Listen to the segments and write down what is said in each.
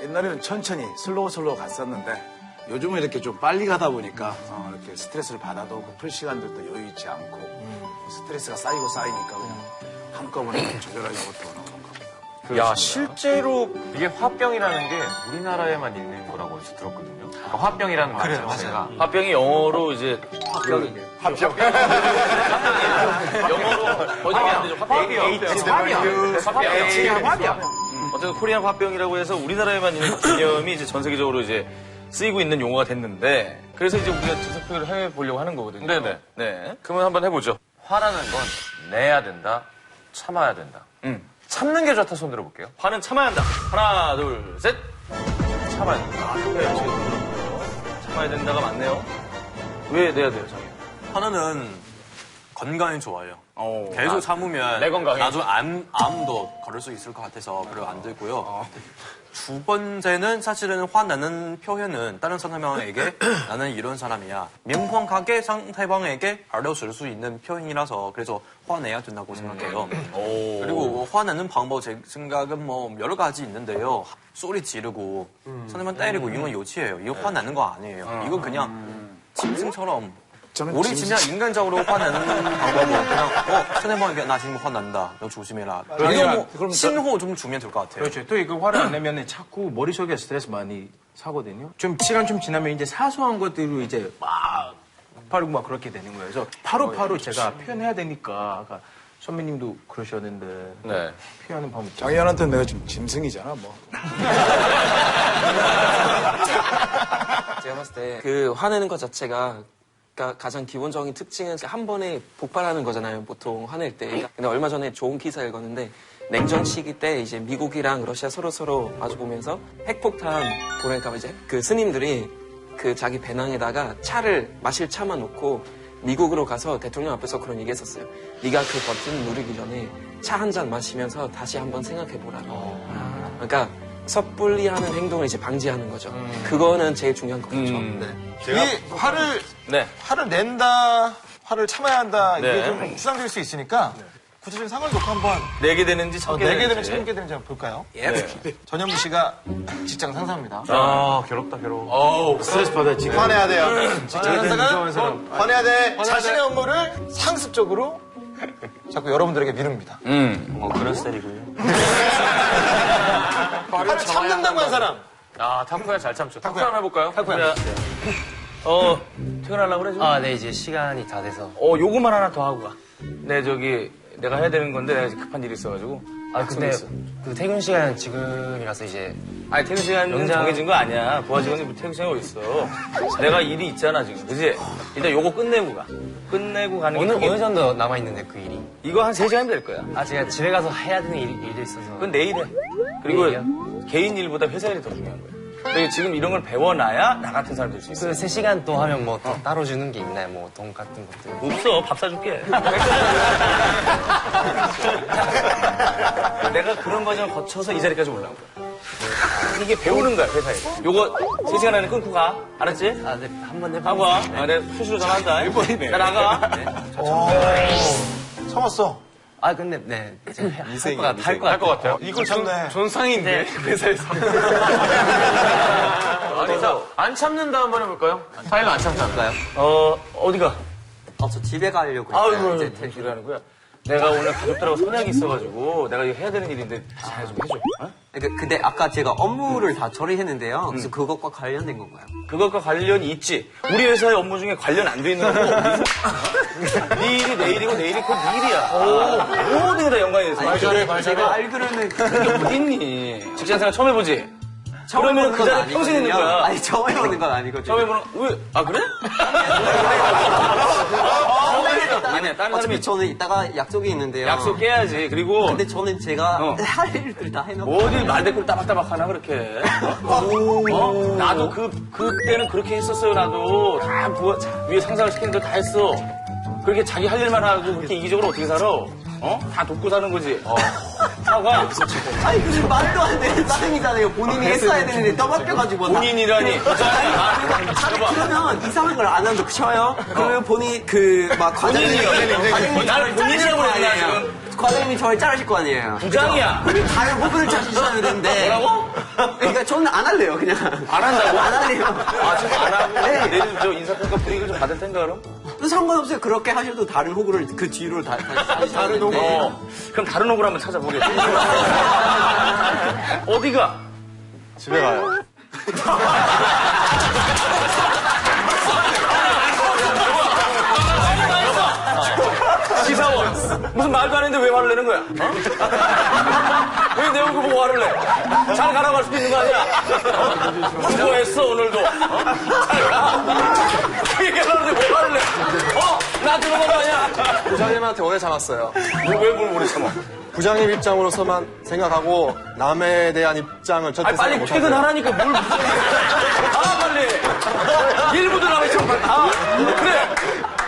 옛날에는 천천히 슬로우 갔었는데 요즘은 이렇게 좀 빨리 가다 보니까 이렇게 스트레스를 받아도 풀 시간들도 여유 있지 않고 스트레스가 쌓이니까 그냥 한꺼번에 조절하지 못하고 그런 겁니다. 야, 실제로 이게 화병이라는 게 우리나라에만 있는 거라고 어디서 들었거든요. 그러니까 화병이라는 말 자체가 화병이 영어로 이제 화병이네. 합병. 영어로 번역이 안 되죠. 화병. 어쨌든 코리안 화병이라고 해서 우리나라에만 있는 개념이 이제 전 세계적으로 이제 쓰이고 있는 용어가 됐는데 그래서 이제 우리가 제작 표현을 해보려고 하는 거거든요. 네네. 네. 그러면 한번 해보죠. 화나는 건 내야 된다, 참아야 된다. 참는 게 좋다 손 들어볼게요. 화는 참아야 한다. 하나, 둘, 셋. 참아야 된다. 그래요. 참아야 된다가 맞네요. 왜 내야 돼요, 장애? 하나는 건강에 좋아요. 계속 참으면 내 건강에. 나중에 암도 걸을 수 있을 것 같아서 그리고 안 되고요. 두 번째는 사실은 화나는 표현은 다른 사람에게 나는 이런 사람이야. 명확하게 상대방에게 알려줄 수 있는 표현이라서 그래서 화내야 된다고 생각해요. 그리고 화내는 방법 제 생각은 뭐 여러 가지 있는데요. 소리 지르고 상대방 때리고 이건 요치예요. 이거 화내는 거 아니에요. 이건 그냥 짐승처럼 우리 진짜 인간적으로 화내는 방법은 그냥 상대방에게 나 지금 화난다. 너 조심해라. 이거 뭐 신호 좀 주면 될 것 같아요. 그렇죠. 또 이거 화를 안 내면 자꾸 머릿속에 스트레스 많이 사거든요. 좀 시간 좀 지나면 이제 사소한 것들로 이제 막 폭발하고 막 그렇게 되는 거예요. 그래서 바로 제가 표현해야 되니까 아까 선배님도 그러셨는데 네. 표현하는 방법. 장현한테 내가 지금 짐승이잖아 뭐. 제가 봤을 때 그 화내는 것 자체가 가장 기본적인 특징은 한 번에 폭발하는 거잖아요. 보통 화낼 때. 근데 얼마 전에 좋은 기사 읽었는데 냉전 시기 때 이제 미국이랑 러시아 서로 마주보면서 핵폭탄 보낼까 이제 그 스님들이 그 자기 배낭에다가 차를 마실 차만 놓고 미국으로 가서 대통령 앞에서 그런 얘기 했었어요. 네가 그 버튼 누르기 전에 차 한 잔 마시면서 다시 한번 생각해보라고. 그러니까 섣불리 하는 행동을 이제 방지하는 거죠. 그거는 제일 중요한 거겠죠. 이 화를 네. 화를 낸다, 화를 참아야 한다 이게 네. 좀 추상될 수 있으니까 구체적인 상황을 놓고 한번 내게 되는지 참게 내게 되는지 되는지. 참게 되는지 한번 볼까요? 네. 전현무 씨가 직장 상사입니다. 아, 괴롭다, 괴로워. 어우, 스트레스 받아 지금. 화내야 돼요. 직장 무서운 상사가 사람. 화내야 돼. 자신의 업무를 상습적으로 자꾸 여러분들에게 미룹니다. 그런 스타일이군요. 화를 참는다고 한 사람. 아, 탁구야 잘 참죠. 탁구 한번 해볼까요? 탁구야. 퇴근하려고 그래, 지금? 아, 네, 이제 시간이 다 돼서. 요거만 하나 더 하고 가. 네, 내가 해야 되는 건데 내가 급한 일이 있어가지고. 아, 근데 그 퇴근 시간은 지금이라서 이제. 아니, 퇴근 시간은 정해진 거 아니야. 부하 직원이 뭐 퇴근 시간이 어딨어. 내가 일이 있잖아, 지금. 그지? 일단 요거 끝내고 가. 끝내고 가는 게. 어느 정도 남아있는데 그 일이? 이거 한 3시간 될 거야. 아, 제가 집에 가서 해야 되는 일도 있어서. 그건 내일 해. 그리고 내일이요? 개인 일보다 회사 일이 더 중요한 거야. 그리고 지금 이런 걸 배워놔야 나 같은 사람 될 수 있어. 그 3시간 또 하면 뭐 더 따로 주는 게 있나요? 뭐 돈 같은 것들. 없어. 밥 사줄게. 내가 그런 과정을 거쳐서 이 자리까지 올라온 거야. 이게 배우는 거야, 회사에서. 요거 3시간 안에 끊고 가. 알았지? 아, 네, 한번 해보겠습니다. 하고 와. 내가 수시로 전화한다. 나 나가. 참았어. 아, 근데, 네. 할 것 같아요. 이걸 참네. 존상인데, 회사에서. 아니, 자, 안 참는다 한번 해볼까요? 사이는 안 참잖아요. 어디가? 저 집에 가려고 아이고, 이제 퇴근하는 거야. 내가 오늘 가족들하고 선약이 있어가지고 내가 이거 해야 되는 일인데 잘 좀 해줘. 어? 근데 아까 제가 업무를 다 처리했는데요. 그래서 그것과 관련된 건가요? 그것과 관련이 있지. 우리 회사의 업무 중에 관련 안 돼 있는 거고 어디서? 네 일이 내 일이고 내 일이 곧 네 일이야. 모든 게 다 연관이 돼서. 제가 알기로는 그게 어딨니? 직장생활 처음 해보지? 그러면 그 자리에 평생 있는 거야. 아니, 처음 해보는 건 아니거든요. 처음 해보는, 왜? 아, 그래? 아니야, 다른 사람이 저는 이따가 약속이 있는데요. 약속 깨야지. 그리고. 근데 저는 제가 할 일들 다 해놓고. 어디 말대꾸를 따박따박 하나, 그렇게. 나도 그때는 그렇게 했었어요, 나도. 다 위에 상상을 시키는 거 다 했어. 그렇게 자기 할 일만 하고 그렇게 이기적으로 어떻게 살아? 다 돕고 사는 거지. 사과. 아니, 그게 말도 안 되는 사람이잖아요. 본인이 했어야 되는데 떠맡겨가지고. 본인이라니. 그러면 이상한 걸 안 하면 쳐요? 그러면 본인, 과장님이 나를 본인이라고 그랬나, 지금? 과장님이 저를 자르실 거 아니에요. 부장이야. 다른 부분을 자르셔야 되는데. 뭐라고? 그러니까 저는 안 할래요, 그냥. 안 한다고? 안 할래요. 아, 지금 안 하고 네. 내일 저 인사평가 분위기를 좀 받을 텐가 그럼? 상관없어요. 그렇게 하셔도 다른 호구를 그 뒤로 다른 호구. 그럼 다른 호구를 한번 찾아보겠습니다. 어디가? 집에 가요. 시사원. 무슨 말도 안 했는데 왜 화를 내는 거야? 어? 왜 내 얼굴 보고 화를 내? 잘 가라고 할 수도 있는 거 아니야? 수고했어, 오늘도. 어? 잘 가. 그 얘기 하는데 왜 화를 내? 나 들어간 거 아니야? 부장님한테 오래 참았어요. 왜 뭘 오래 참아? 부장님 입장으로서만 생각하고 남에 대한 입장을 절대 아니, 생각 빨리 못 하세요. 퇴근하라니까 뭘. 가, 빨리. 1부도 남았지만 빨리 가. 그래.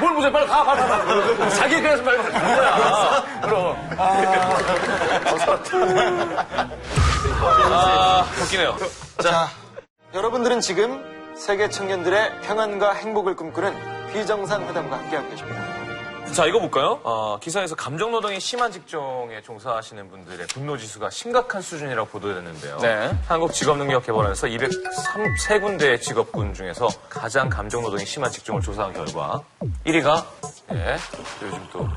뭘 무슨 빨리 가. 자기 그래서 빨리 가. 그럼. 웃기네요. 자, 여러분들은 지금 세계 청년들의 평안과 행복을 꿈꾸는 비정상회담과 함께하고 계십니다. 자, 이거 볼까요? 기사에서 감정노동이 심한 직종에 종사하시는 분들의 분노지수가 심각한 수준이라고 보도됐는데요. 네. 한국직업능력개발원에서 203군데의 직업군 중에서 가장 감정노동이 심한 직종을 조사한 결과 1위가 요즘 또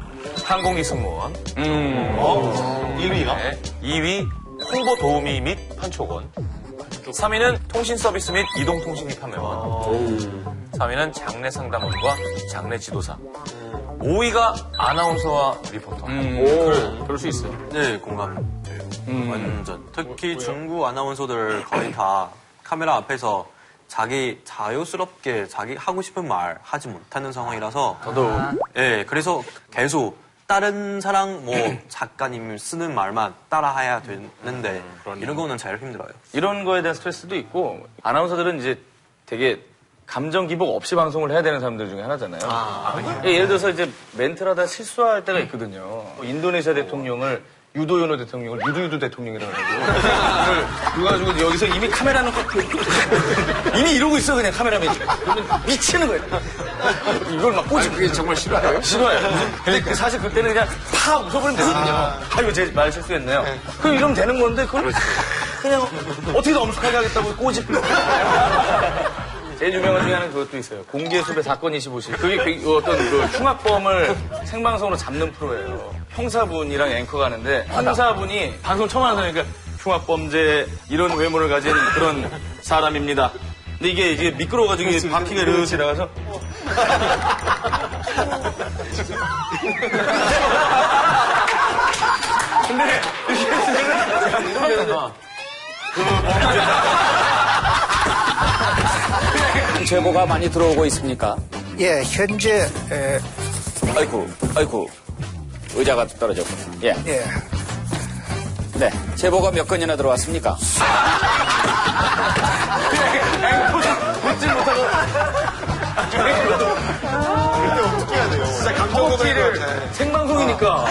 항공기 승무원, 1위가? 네, 2위 홍보 도우미 및 판촉원, 3위는 통신 서비스 및 이동통신 및 판매원, 4위는 장례 상담원과 장례 지도사, 5위가 아나운서와 리포터. 그럴 수 있어요. 네, 공감돼요. 완전. 특히 중국 아나운서들 거의 다 카메라 앞에서 자기 자유스럽게 자기 하고 싶은 말 하지 못하는 상황이라서. 저도. 예, 그래서 계속 다른 사람, 작가님 쓰는 말만 따라해야 되는데, 이런 거는 제일 힘들어요. 이런 거에 대한 스트레스도 있고, 아나운서들은 이제 되게 감정 기복 없이 방송을 해야 되는 사람들 중에 하나잖아요. 예를 들어서 이제 멘트를 하다 실수할 때가 있거든요. 인도네시아 대통령을 유도요노 대통령을 유두유두 대통령이라고 해가지고 그래가지고 여기서 이미 카메라는 이미 이러고 있어 그냥 카메라맨이. 그러면 미치는 거예요. 이걸 막 꼬집고. 그게 정말 싫어요? 싫어요. 근데 사실 그때는 그냥 팍 웃어버리면 되거든요. 아이고 제 말 실수했네요. 그럼 이러면 되는 건데 그걸 그냥 어떻게든 엄숙하게 하겠다고 꼬집고. 제일 유명한 중에 하나는 그것도 있어요. 공개수배 사건 25시. 그게 어떤 그 흉악범을 생방송으로 잡는 프로예요. 형사분이랑 앵커가 하는데 형사분이 방송 처음 하는 사람이니까 흉악범죄 이런 외모를 가진 그런 사람입니다. 근데 이게 미끄러워가지고 이게 바퀴가 이렇게 지나가서 근데 제보가 많이 들어오고 있습니까? 예, 현재 아이고 의자가 떨어졌군요. 예. 예. 네, 제보가 몇 건이나 들어왔습니까? 웃지 못하고 어떻게 해야 돼요? 진짜 허벅지를 생방송이니까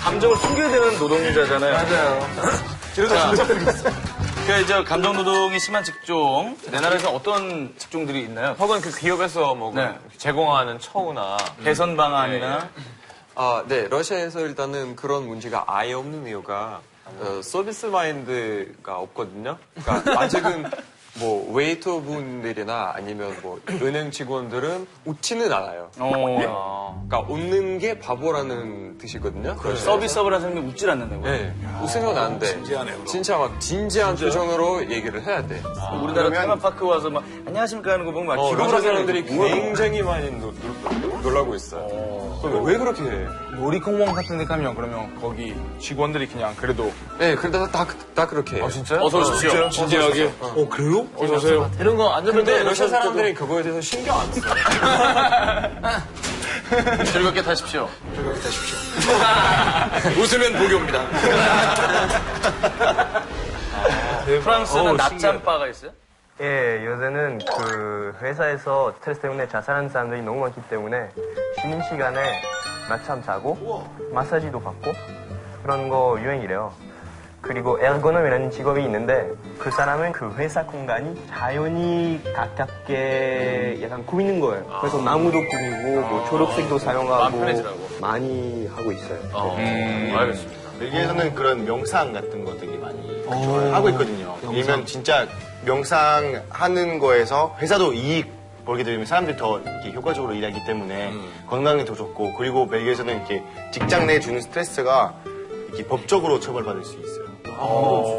감정을 숨겨야 되는 노동자잖아요. 맞아요. 이러다 진짜 모르겠어. 그 이제 감정 노동이 심한 직종, 내 나라에서 어떤 직종들이 있나요? 혹은 그 기업에서 뭐 네. 제공하는 처우나 개선 방안이나 네, 러시아에서 일단은 그런 문제가 아예 없는 이유가 서비스 마인드가 없거든요. 그러니까 아직은 뭐 웨이터 분들이나 아니면 뭐 은행 직원들은 웃지는 않아요. 그러니까 웃는 게 바보라는 뜻이거든요. 서비스업을 하는 사람이 웃질 않는다고요? 네, 웃으면 안 돼. 진짜 막 진지한 표정으로 얘기를 해야 돼. 우리나라 테마파크 와서 막 안녕하십니까 하는 거 보면 막 기겁을 러시아 하게 사람들이 되고. 굉장히 많이 놀라고 있어요. 그럼 왜 그렇게 해? 놀이공원 같은 데 가면 그러면 거기 직원들이 그냥 그래도 네, 그래도 다 그렇게 해요. 진짜요? 어서 오십시오. 진지하게. 그래요? 어서오세요. 이런 거 안전벨트 근데 러시아 사람들이 그거에 대해서 신경 안 써요. 즐겁게 타십시오. 웃으면 복이 옵니다. 프랑스는 낮잠바가 있어요? 예, 요새는 그 회사에서 스트레스 때문에 자살하는 사람들이 너무 많기 때문에 쉬는 시간에 낮잠 자고 마사지도 받고 그런 거 유행이래요. 그리고 에르고놈이라는 직업이 있는데 그 사람은 그 회사 공간이 자연이 가깝게 약간 꾸미는 거예요. 그래서 나무도 꾸미고 뭐 초록색도 사용하고 많이 하고 있어요. 알겠습니다. 벨기에에서는 그런 명상 같은 거 되게 많이 하고 있거든요. 왜냐면 진짜 명상하는 거에서 회사도 이익 벌게 되면 사람들이 더 이렇게 효과적으로 일하기 때문에 건강에 더 좋고, 그리고 벨기에에서는 이렇게 직장 내에 주는 스트레스가 이렇게 법적으로 처벌받을 수 있어요.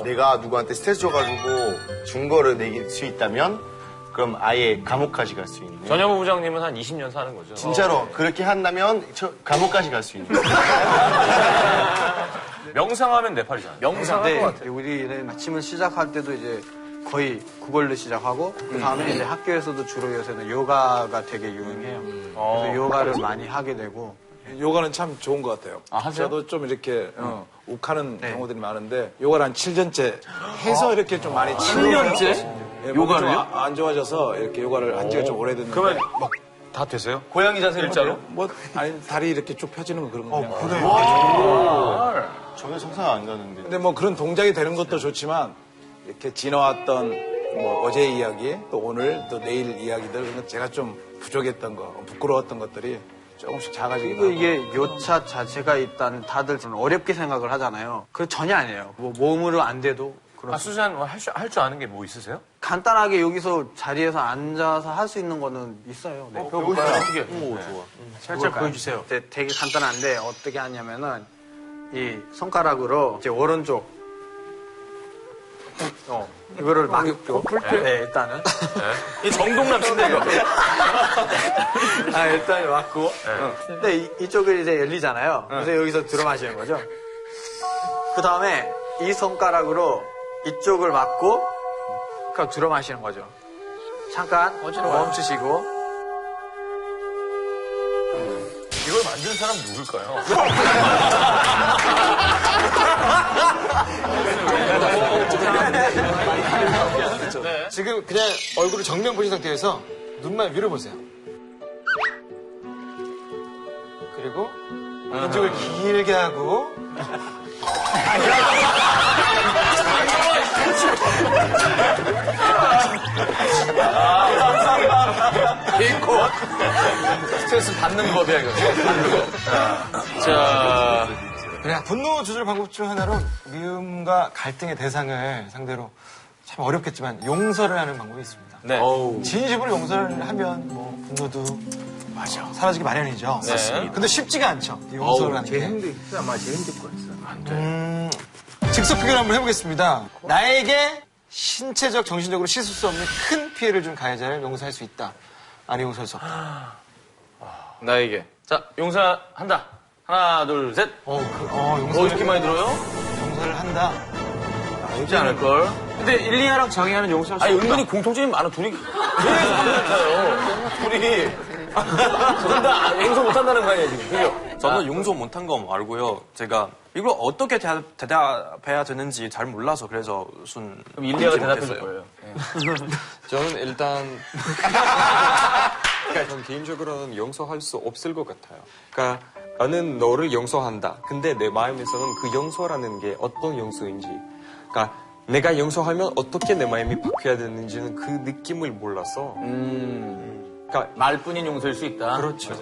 내가 누구한테 스트레스 줘가지고 준 거를 내길 수 있다면 그럼 아예 감옥까지 갈 수 있는. 전현무 부장님은 한 20년 사는 거죠. 진짜로 그렇게 한다면 감옥까지 갈 수 있는. 명상하면 네팔이잖아요. 명상할 것 같아요. 우리는 아침을 시작할 때도 이제 거의 그걸로 시작하고 그 다음에 이제 학교에서도 주로 요새는 요가가 되게 유행해요. 그래서 요가를 많이 하게 되고. 요가는 참 좋은 것 같아요. 하세요? 저도 좀 이렇게 욱하는 경우들이 많은데 요가를 한 7년째 해서 이렇게 좀 많이 7년째? 요가를요? 안 좋아져서 이렇게 요가를 한 지가 좀 오래됐는데. 그러면 막 다 되세요? 고양이 자세를 일자로? 뭐 아니 다리 이렇게 쭉 펴지는 거 그런 거 그냥. 저는 상상 안 가는데. 근데 뭐 그런 동작이 되는 것도 좋지만 이렇게 지나왔던 뭐 어제 이야기 또 오늘 또 내일 이야기들 그런 거 제가 좀 부족했던 거 부끄러웠던 것들이 조금씩 작아지기도 하고. 이게 요차 자체가 일단 다들 좀 어렵게 생각을 하잖아요. 그거 전혀 아니에요. 뭐 몸으로 안 돼도. 수잔 할 줄 아는 게 뭐 있으세요? 간단하게 여기서 자리에서 앉아서 할 수 있는 거는 있어요. 네, 배워볼까요? 어떻게? 좋아. 살짝 보여주세요. 되게 간단한데 어떻게 하냐면은 이 손가락으로 이제 오른쪽 이거를 막 네, 일단은 이 정동남 씨인데 이거. 일단 맞고 근데 이쪽을 이제 열리잖아요. 그래서 여기서 들어 마시는 거죠. 그 다음에 이 손가락으로 이쪽을 막고 그러니까 들어 마시는 거죠. 잠깐 멈추시고. 이걸 만든 사람 누굴까요? 지금 그냥 얼굴을 정면 보신 상태에서 눈만 위로 보세요. 그리고 이쪽을 길게 하고 스트레스 받는 법이야, 이거. 자, 그냥 분노 조절 방법 중 하나로 미움과 갈등의 대상을 상대로 참 어렵겠지만 용서를 하는 방법이 있습니다. 네. 진심으로 용서를 하면 뭐 분노도 사라지기 마련이죠. 맞습니다. 근데 쉽지가 않죠. 이 용서를 하는 게. 아마 제일 힘들 거였어요. 즉석 표현 한번 해보겠습니다. 나에게 신체적, 정신적으로 씻을 수 없는 큰 피해를 준 가해자를 용서할 수 있다. 아니 용서할 수 없다. 나에게. 자, 용서한다. 하나, 둘, 셋. 용서 이렇게 많이 들어요? 용서를 한다. 쉽지 않을걸? 근데 일리아랑 장애하는 용서할 수 아니, 없다. 은근히 공통점이 많아. 둘이. 둘이. 둘 다 용서 못한다는 거 아니야, 지금. 그죠? 저는 용서 못한 거 말고요. 제가 이걸 어떻게 대답해야 되는지 잘 몰라서 그래서 무슨. 그럼 일리아가 대답해 줄 거예요. 저는 일단 전 개인적으로는 용서할 수 없을 것 같아요. 그러니까 나는 너를 용서한다. 근데 내 마음에서는 그 용서라는 게 어떤 용서인지, 그러니까 내가 용서하면 어떻게 내 마음이 바뀌어야 되는지는 그 느낌을 몰라서. 그러니까 말뿐인 용서일 수 있다. 그렇죠.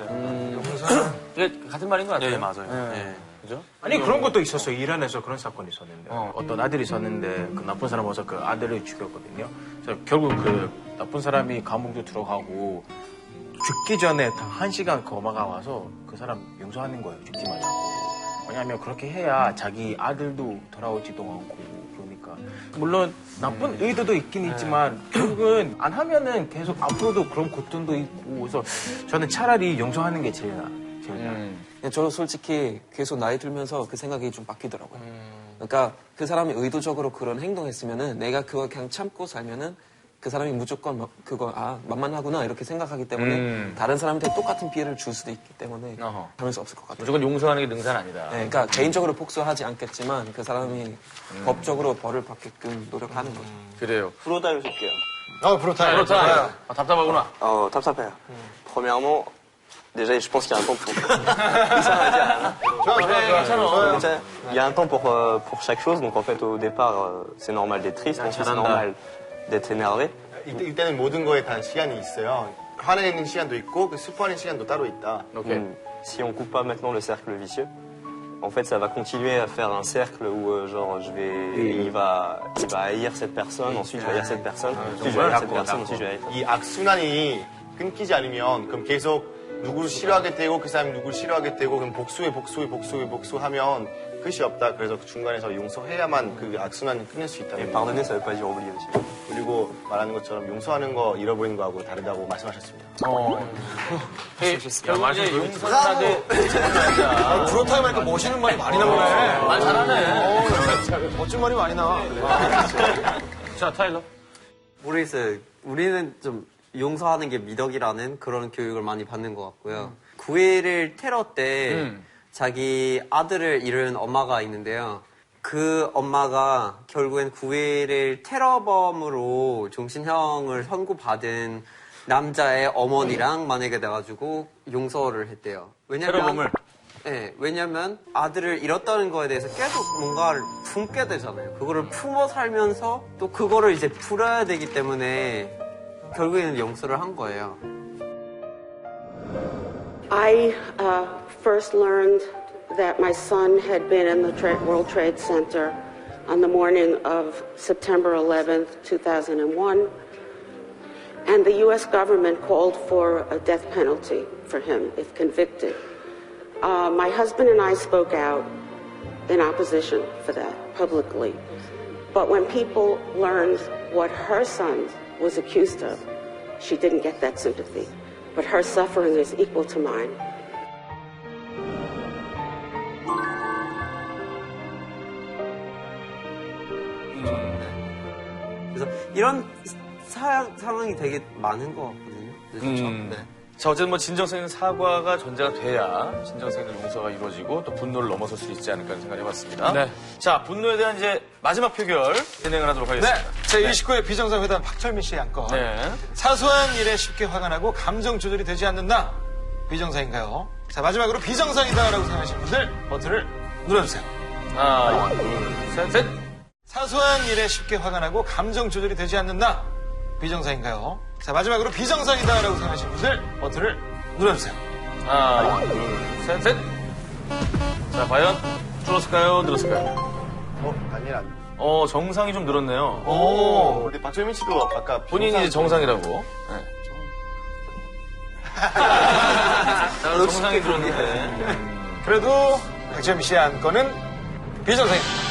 이게 같은 말인 것 같아요. 네, 맞아요. 네. 그죠? 아니 그런 것도 있었어요. 이란에서 그런 사건이 있었는데 어떤 아들이 있었는데 그 나쁜 사람 와서 그 아들을 죽였거든요. 그래서 결국 그 나쁜 사람이 감옥도 들어가고 죽기 전에 다 1시간 거마가 와서 그 사람 용서하는 거예요. 죽지 말라고. 왜냐하면 그렇게 해야 자기 아들도 돌아오지도 않고 그러니까. 물론 나쁜 의도도 있긴 있지만 결국은 안 하면은 계속 앞으로도 그런 고통도 있고 그래서 저는 차라리 용서하는 게 제일 나아요. 저도 솔직히 계속 나이 들면서 그 생각이 좀 바뀌더라고요. 그러니까 그 사람이 의도적으로 그런 행동했으면은 내가 그걸 그냥 참고 살면은 그 사람이 무조건 그거 만만하구나 이렇게 생각하기 때문에 다른 사람한테 똑같은 피해를 줄 수도 있기 때문에 참을 수 없을 것 같아요. 무조건 용서하는 게 능사는 아니다. 네, 그러니까 개인적으로 복수하지 않겠지만 그 사람이 법적으로 벌을 받게끔 노력하는 거죠. 그래요. 프로타임 줄게요. 프로타임. 답답하구나. 답답해요. Premièrement, déjà, je pense qu'il y a un temps pour. Ça va dire. Il y a un temps pour chaque chose. Donc en fait, au départ, c'est normal d'être triste. Ensuite, c'est normal d'être énervé. 이때는 모든 거에 다 시간이 있어요. 화내 있는 시간도 있고 그 슬퍼하는 시간도 따로 있다. Si on coupe pas maintenant le cercle vicieux, en fait, ça va continuer à faire un cercle où, genre, il va haïr cette personne, ensuite je vais haïr cette personne, ensuite je vais haïr cette personne, ensuite je vais haïr. 이 악순환이 끊기지 않으면 그럼 계속 누구를 싫어하게 되고 그 사람이 누구를 싫어하게 되고 그럼 복수하면 끝이 없다. 그래서 중간에서 용서해야만 그 악순환을 끊을 수 있다. Et pardonner, ça veut pas dire oublier aussi. 그리고 말하는 것처럼 용서하는 거 잃어버리는 거하고 다르다고 말씀하셨습니다. 결국 이제 용서를 하되 브로타임 하니까 멋있는 말이 많이 나오네. 말 잘하네. 멋진 말이 많이 나와. 자, 타일러. 모르겠어요. 우리는 좀 용서하는 게 미덕이라는 그런 교육을 많이 받는 것 같고요. 9.11 테러 때 자기 아들을 잃은 엄마가 있는데요. 그 엄마가 결국엔 9.11 테러범으로 종신형을 선고받은 남자의 어머니랑 만나게 돼가지고 용서를 했대요. 테러범을? 네, 왜냐면 아들을 잃었다는 거에 대해서 계속 뭔가를 품게 되잖아요. 그거를 품어 살면서 또 그거를 이제 풀어야 되기 때문에 결국에는 용서를 한 거예요. I first learned that my son had been in the World Trade Center on the morning of September 11th, 2001, and the U.S. government called for a death penalty for him if convicted. My husband and I spoke out in opposition for that publicly. But when people learned what her son was accused of, she didn't get that sympathy. But her suffering is equal to mine. 그래서 이런 상황이 되게 많은 것 같거든요. 그렇죠? 네. 자, 어쨌든 뭐 진정성 있는 사과가 전제가 돼야 진정성 있는 용서가 이루어지고 또 분노를 넘어설 수 있지 않을까 하는 생각을 해봤습니다. 네. 자, 분노에 대한 이제 마지막 표결 진행을 하도록 하겠습니다. 네. 제29회 비정상회담 박철민 씨의 안건. 네. 사소한 일에 쉽게 화가 나고 감정 조절이 되지 않는 나. 비정상인가요? 자, 마지막으로 비정상이다라고 생각하시는 분들 버튼을 눌러주세요. 하나, 둘, 셋. 사소한 일에 쉽게 화가 나고 감정 조절이 되지 않는 나. 비정상인가요? 자, 마지막으로 비정상이다라고 생각하시는 분들 버튼을 눌러주세요. 하나, 둘, 셋. 자, 과연 줄었을까요? 늘었을까요? 아니라. 정상이 좀 늘었네요. 근데 박철민 씨도 아까 본인이 이제 정상이라고. 네. 정상이 들었는데. 그래도 박철민 씨의 안건은 비정상입니다.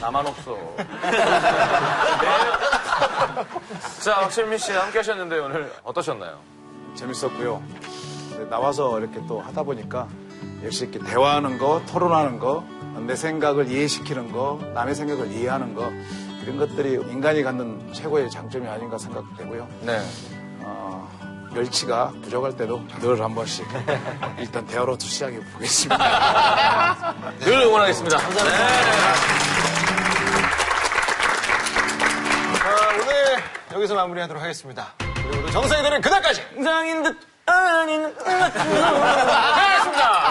나만 없어. 자, 박철민 씨 함께 하셨는데 오늘 어떠셨나요? 재밌었고요. 나와서 이렇게 또 하다 보니까 역시 이렇게 대화하는 거, 토론하는 거, 내 생각을 이해시키는 거, 남의 생각을 이해하는 거 이런 것들이 인간이 갖는 최고의 장점이 아닌가 생각되고요. 네. 멸치가 부족할 때도 늘 한 번씩 일단 대화로 시작해 보겠습니다. 늘 응원하겠습니다. 감사합니다. 자, 오늘 여기서 마무리하도록 하겠습니다. 그리고 정상이 되는 그날까지 정상인 듯 아닌 듯 알겠습니다.